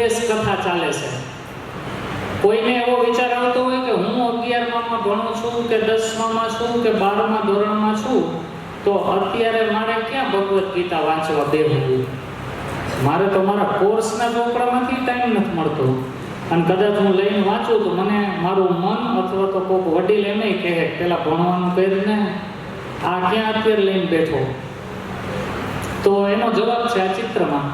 ઉપદેશ કથા ચાલે છે. કોઈને એવો વિચાર આવતો હોય કે હું 11માં ભણું છું કે 10માં છું કે 12મા ધોરણમાં છું, તો અત્યારે મારે ક્યાં ભગવદ્ ગીતા વાંચવા બેસવું? મારે તો મારા કોર્સના ચોપડામાંથી ટાઈમ નથી મળતો. અને કદાચ હું લઈને વાંચું તો મને મારું મન અથવા તો કોઈક વડીલ એમ કહે પેલા ભણવાનું કરીને આ ક્યાં અત્યારે લઈને બેઠો. તો એનો જવાબ છે આ ચિત્રમાં.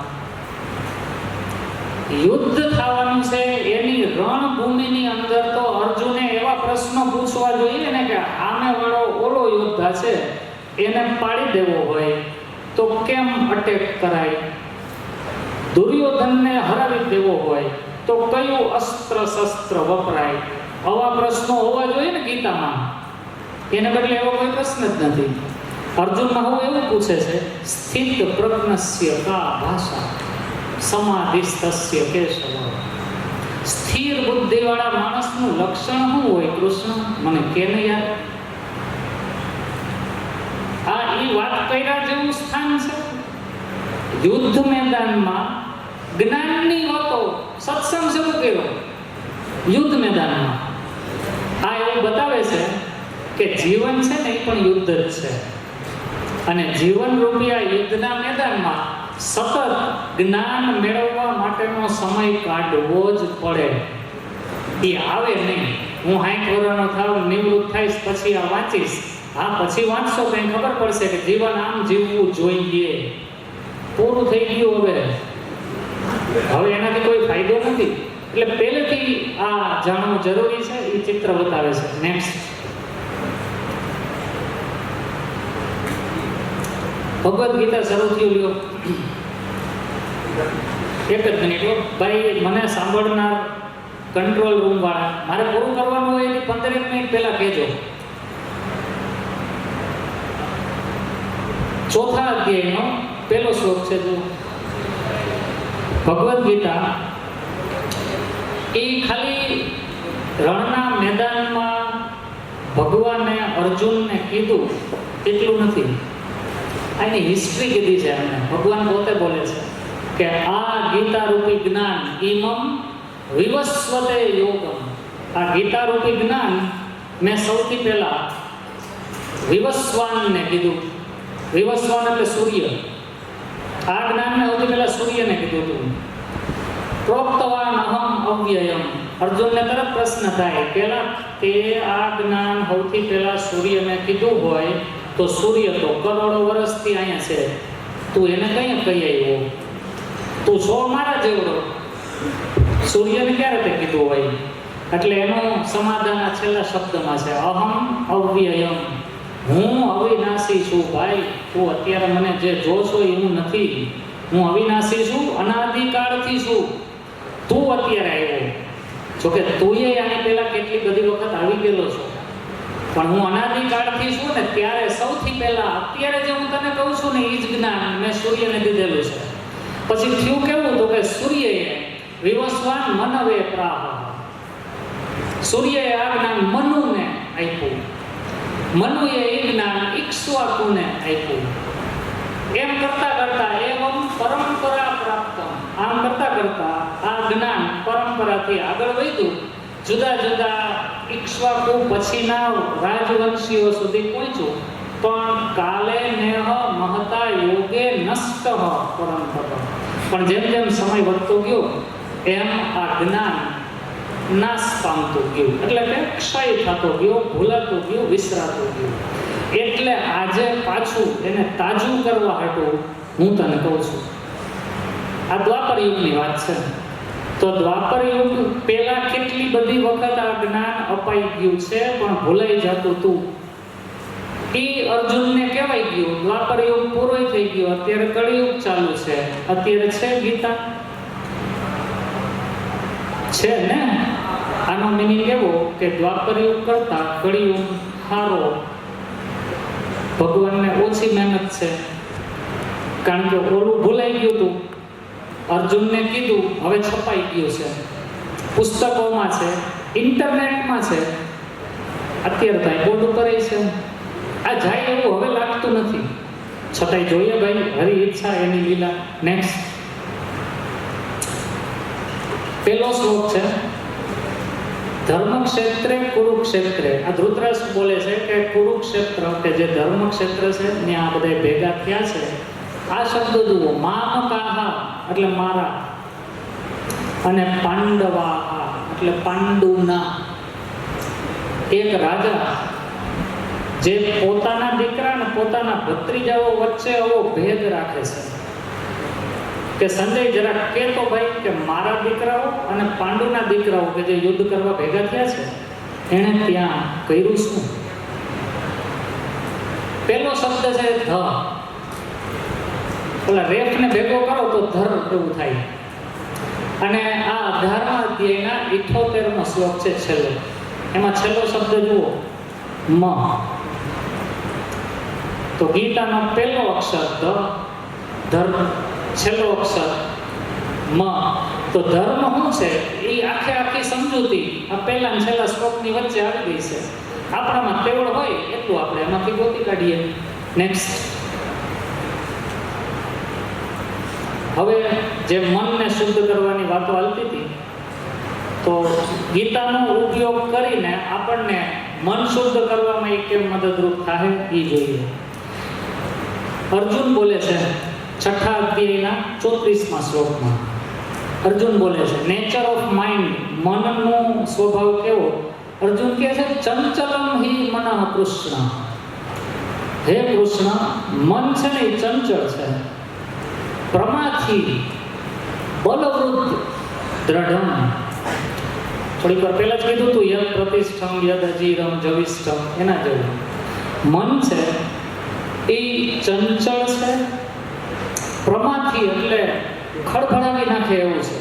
યુદ્ધ થવાનું છે એની રણભૂમિની અંદર તો અર્જુને એવા પ્રશ્નો પૂછવા જોઈએ ને કે આમે વાળો ઓલો યોદ્ધા છે એને પાડી દેવો હોય તો કેમ અટેક કરાય? દુર્યોધનને હરાવી દેવો હોય તો કયું અસ્ત્ર શસ્ત્ર વપરાય? આવા પ્રશ્નો હોવા જોઈએ ને ગીતામાં. એને બદલે એવો કોઈ પ્રશ્ન જ નથી. અર્જુનમાં હું એવું પૂછે છે, સ્થિત પ્રજ્ઞસ્ય કા ભાષા સમાધિસ્તસ્ય કેશવ. સ્થિર બુદ્ધિવાળા માણસનું લક્ષણ શું હોય કૃષ્ણ? મને કે ને યાર. આ ઈ વાત કર્યા જેવું સ્થાન છે. યુદ્ધ મેદાનમાં જ્ઞાનની વાતો સત્સંગ શરૂ કર્યો યુદ્ધ મેદાનમાં. આ એવું બતાવે છે કે જીવન છે ને એ પણ યુદ્ધ જ છે. અને જીવન રૂપી આ યુદ્ધના મેદાનમાં સતત જ્ઞાન મેળવવા માટેનો સમય કાઢવો જ પડે. એ આવે નહીં. હું 60 વર્ષનો થાવ, નિવૃત્ત થઈશ, પછી આ વાંચીશ. હા, પછી વાંચશો તો ખબર પડશે કે જીવન આમ જીવવું જોઈએ. પૂરું થઈ ગયું. હવે એનાથી કોઈ ફાયદો નથી. એટલે પહેલેથી આ જાણવું જરૂરી છે. એ ચિત્ર બતાવે છે. નેક્સ્ટ. ભગવદ્ ગીતા શરૂ થયું. લ્યો એક જ મિનિટ ભાઈ, મને સાંભળનાર કંટ્રોલ રૂમ વાળા, મારે પૂરું કરવાનું હોય એટલે 15 મિનિટ પહેલા કહેજો. 4થા અધ્યાયનો પહેલો શ્લોક છે. જો ભગવદ્ ગીતા એ ખાલી રણના મેદાનમાં ભગવાને અર્જુનને કીધું એટલું નથી. આની હિસ્ટ્રી કીધી છે એમને. ભગવાન પોતે બોલે છે કે આ ગીતા રૂપી જ્ઞાન ઇમમ વિવસ્વતે યોગમ. આ ગીતા રૂપી જ્ઞાન મેં સૌથી પહેલા વિવસ્વાનને કીધું. વિવસ્વાન એટલે સૂર્ય. આ જ્ઞાન મેં સૌથી પહેલા સૂર્યને કીધું હતું. પ્રોક્તવાન અહમ અવ્યયમ. અર્જુનને તરત પ્રશ્ન થાય, પહેલા તે આ જ્ઞાન સૌથી પહેલા સૂર્યને કીધું હોય તો સૂર્ય તો કરોડો વર્ષથી અહીંયા છે, તું એને કઈ કહી આવ્યો? તું છો મારા જેવડો. સૂર્યને ક્યારે તે કીધું હોય? એટલે એનું સમાધાન આ છેલ્લા શબ્દમાં છે, અહમ અવ્યયમ. હું અવિનાશી છું ભાઈ. તું અત્યારે મને જે જો છો એ હું નથી. હું અવિનાશી છું, અનાદિકાળથી છું. તું અત્યારે આવ્યો. જોકે તું આની પહેલા કેટલી બધી વખત આવી ગયેલો છો, પણ હું અનાદિકાળથી છું ને. ત્યારે સૌથી પહેલા અત્યારે જે હું તને કહું છું ને એ જ જ્ઞાન મેં સૂર્યને દીધેલું છે. પછી થયું કેવું? તો કે સૂર્યએ વિવસ્વાન મનવે પ્રાહ. સૂર્યએ આ જ્ઞાન મનુને આપ્યું. મનુએ એ જ્ઞાન ઇક્ષ્વાકુને આપ્યું. એમ કરતા કરતા એવમ પરંપરા પ્રાપ્ત. આમ કરતા કરતા આ જ્ઞાન પરંપરાથી આગળ વધ્યું. જુદા જુદા ઇક્ષ્વાકુ પછીના રાજવંશીઓ સુધી પહોંચ્યું. પણ કાલે નેહ મહતા યોગે નષ્ટ પરંપરા. પણ જેમ જેમ સમય વધતો ગયો એમ આ જ્ઞાન નાશ પામતું ગયું. એટલે કે ક્ષય થતો ગયો, ભૂલાતું ગયું, વિસરાતું ગયું. એટલે આજે પાછું એને તાજું કરવા હાટું હું તને કહું છું. આ દ્વાપર યુગની વાત છે. તો દ્વાપર યુગ પહેલા કેટલી બધી વખત આ જ્ઞાન અપાઈ ગયું છે પણ ભૂલાઈ જતું તું. એ અર્જુનને કહેવાય ગયું. દ્વાપર યુગ પૂરો થઈ ગયો. અત્યારે કળિયુગ ચાલુ છે. અત્યારે છે ગીતા છે ને. આનો મિનિંગ એવો કે દ્વાપર યુગ કરતા કળિયુગ સારો. ભગવાનને ઓછી મહેનત છે. કારણ કે ઓલું ભૂલાઈ ગયું હતું. અર્જુનને કીધું, હવે છપાઈ ગયું છે, પુસ્તકોમાં છે, ઇન્ટરનેટમાં છે. અત્યારે તો બોર્ડ ઉપર છે. આ જાય એવું હવે લાગતું નથી. છતાંય જોઈએ ભાઈ, હરી ઈચ્છા એની લીલા. નેક્સ્ટ. પહેલો શ્લોક છે, ધર્મક્ષેત્રે કુરુક્ષેત્રે. આ ધૃતરાષ્ટ્ર બોલે છે કે કુરુક્ષેત્ર કે જે ધર્મક્ષેત્ર છે ત્યાં આ બધા ભેગા થયા છે. આ શબ્દ જુઓ, મામકાહા એટલે મારા, અને પાંડવાહા એટલે પાંડુના. એક રાજા જે પોતાના દીકરા અને પોતાના ભત્રીજાઓ વચ્ચે આવો ભેદ રાખે છે કે સંજય જરા કહેતો ભાઈ કે મારા દીકરાઓ અને પાંડુના દીકરાઓ કે જે યુદ્ધ કરવા ભેગા થયા છે એણે ત્યાં કર્યું શું? પહેલો શબ્દ છે ધ. ઓલા રેફને ભેગો કરો તો ધર એવું થાય. અને આ 18મા અધ્યાયના 78મો શ્લોક છે છેલ્લો. એમાં છેલ્લો શબ્દ જુઓ, મ. તો ગીતાનો પહેલો અક્ષર ધ, ધર્મ છેલ્લો અક્ષર મ. તો ધર્મ શું છે એ આખી સમજૂતી આ પહેલા અને છેલ્લા શ્લોકની વચ્ચે આવી ગઈ છે. આપણામાં તેવડ હોય એટલું આપણે એમાંથી ગોતી કાઢીએ. નેક્સ્ટ. હવે જે મનને શુદ્ધ કરવાની વાતો હાલતી હતી, તો ગીતાનો ઉપયોગ કરીને આપણને મન શુદ્ધ કરવામાં એ કેમ મદદરૂપ થાય એ જોઈએ. અર્જુન બોલે છે 6થા અધ્યાયના 34મા શ્લોકમાં. અર્જુન બોલે છે નેચર ઓફ માઇન્ડ, મનનો સ્વભાવ કેવો? અર્જુન કહે છે ચંચલમ હિ મનઃ કૃષ્ણ. હે કૃષ્ણ, મન છે ને એ ચંચળ છે, પ્રમાથી બલવૃદ્ધ દ્રઢમ. થોડીક વાર પહેલા જ કીધું તું યદ પ્રતિષ્ઠમ યદ અજીરમ જવિષ્ઠમ, એના જેવું મન છે એ ચંચળ છે, પ્રમાથી એટલે ખડખડાવી નાખે એવું છે,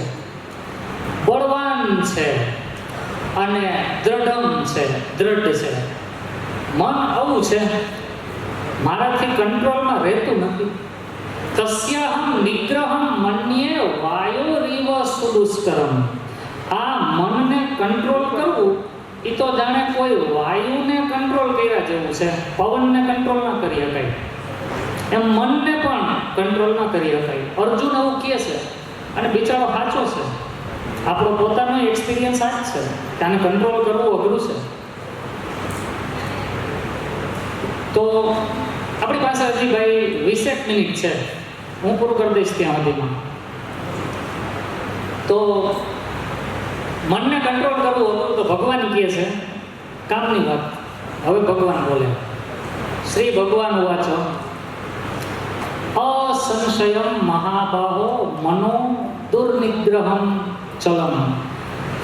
બળવાન છે અને દ્રઢમ છે, દ્રઢ છે. મન આવું છે, મારાથી કંટ્રોલમાં રહેતું નથી. તસ્યાહમ નિગ્રહમ મન્યે વાયોરીવ સુદુષ્કરમ. આ મનને કંટ્રોલ કરવું એ તો જાણે કોઈ વાયુને કંટ્રોલ કર્યા જેવું છે. પવનને કંટ્રોલ ના કરી શકાય એમ મનને પણ કંટ્રોલ ના કરી શકાય. અર્જુન આવું કહે છે અને બિચારો સાચો છે. આપણો પોતાનો એક્સપિરિયન્સ આ જ છે કે આને કંટ્રોલ કરવું અઘરું છે. તો આપણી પાસે હજી ભાઈ 20 મિનિટ છે, હું પૂરું કરી દઈશ ત્યાં સુધીમાં. તો મનને કંટ્રોલ કરવું હતું તો ભગવાન કહે છે કામની વાત. હવે ભગવાન બોલે, શ્રી ભગવાન વાચ અસંશયમ મહાબાહો મનો દુર્નિગ્રહમ ચલમ.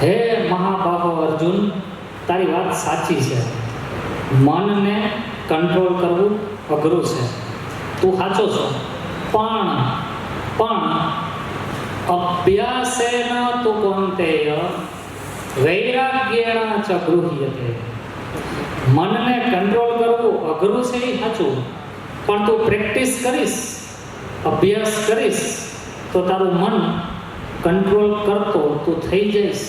હે મહાબાહો અર્જુન, તારી વાત સાચી છે, મનને કંટ્રોલ કરવું અઘરું છે, તું સાચો છો. પણ અભ્યાસેન તુ કૌંતેય વૈરાગ્યેણ ચ ગૃહ્યતે. મનને કંટ્રોલ કરવું અઘરું છે એ સાચું, પણ તું પ્રેક્ટિસ કરીશ, અભ્યાસ કરીશ તો તારું મન કંટ્રોલ કરતો તું થઈ જઈશ.